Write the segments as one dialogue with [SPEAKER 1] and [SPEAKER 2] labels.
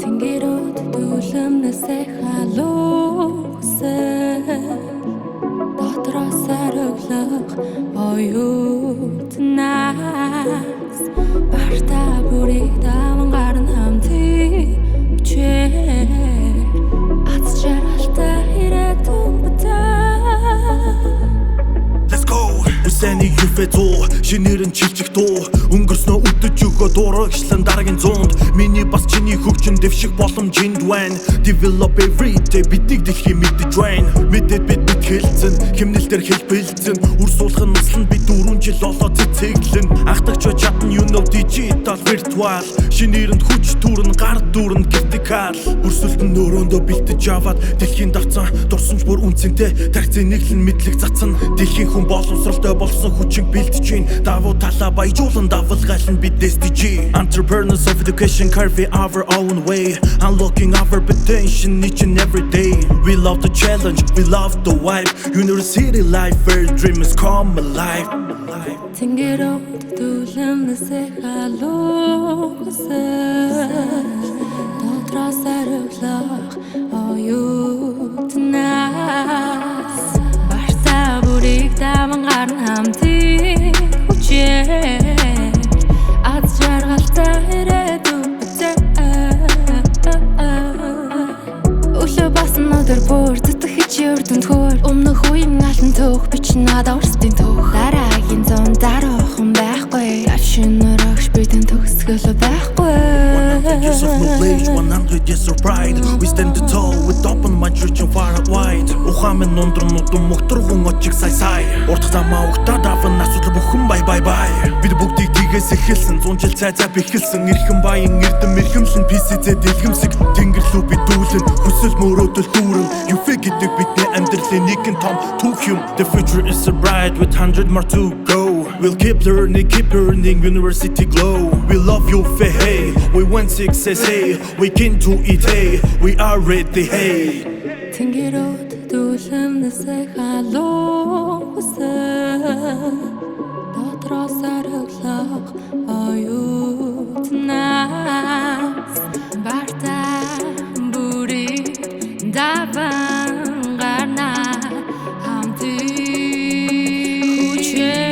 [SPEAKER 1] Тэнгэрүүд дүүлэмнэсээ халуусан дотроос ариглах оюутнаас барта бүрийг даван гарна хамтыг бичээр аз жаргалтай ирээдүйн бүтээ.
[SPEAKER 2] Let's go. Үсэний юфэзoo шинэрэн чилчих дуу өнгөрснөө үдэж өгөө дуурайчлан дараагийн зуунд миний бас чиний хөгжин дэвших боломжинд байна. Develop every day биднийг дэлхийн мэдэж байна. Мэдээд бид хэлцэн хэмнэлтэр хэл бэлцэн үрсуулах нь услан бид 4 жил олоо цэцэглэн ахтагч чадна you know digital virtual шинэрэнд хүч түрн гар дүрн критикал өрсөлдөн өрөөндөө бэлтэж аваад дэлхийн давцан дурсамж бүр үнцэнтэй тархицын нэглэн мэдлэг цацсан дэлхийн хүн боловсралтай болсон хүчийг бэлдэж гин давуу талаа баяжуулан давалгаална бид SDG entrepreneurs of education carve our own way unlocking our potential each and every day we love the challenge we love the vibe university life where dreams come alive
[SPEAKER 1] Тэнгэрүүд дүүлэмнэсээ халуусан дотроос ариглах оюутнаас барта бүрийг даван гарна хамтыг хүчээр аз жаргалтай ирээдүйн бүтээ. Өглөө басан өдөр бүр зүтгэж өрдөнд хөр өмнөх үеийн алан төөх би ч надад өрсдийн төөх дараагийн зам дараахан байхгүй авшинөр огш бидэн төгсгөл байхгүй
[SPEAKER 2] 100 years of knowledge 100 years of pride we stand tall with open mind reaching far and wide ухаамын нундрнуудын мөгтөргөн очиг сай сай урт замаа угтаад аван асуудал бүхэн бай бай бай бид бүгдийг тгээс эхэлсэн 100 жил цай цай бэхэлсэн эрхэм баян эрдэм эрхэмлэн PCZ дэлгэмсэг тэнгэр лүү бид дүүлэн хүсэл мөрөөдөл дүүрэн юфэ гэдэг бидний амьдралын нэгэн том түүх юм the future is so bright with 100 more to go we'll keep learning university glow we love you hey we want success hey we can do it hey we are ready hey
[SPEAKER 1] Тэнгэрүүд дүүлэмнэсээ халуусан дотроос ариглах оюутнаас барта бүрийг даван гарна хамтыг хүчээр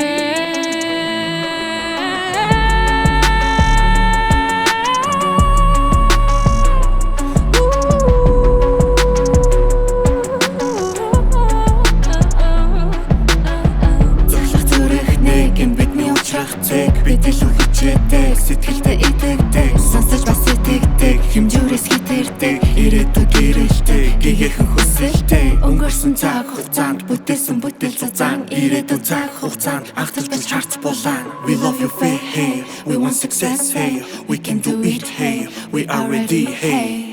[SPEAKER 1] Битэл хүчээтэй сэтгэлдээ идэгдэг сонсож бас итгэдэг хэмжүүрээс хитэрдэг ирээдүй гэрэлтэй гэгэхэн хүсэлтэй өнгөрсөн цаг хугацаанд бүтээсэн бүтээл цацаан ирээдүйн цаг хугацаанд автаж бич харц булаан we love you hey we want success hey we can do it hey we are ready hey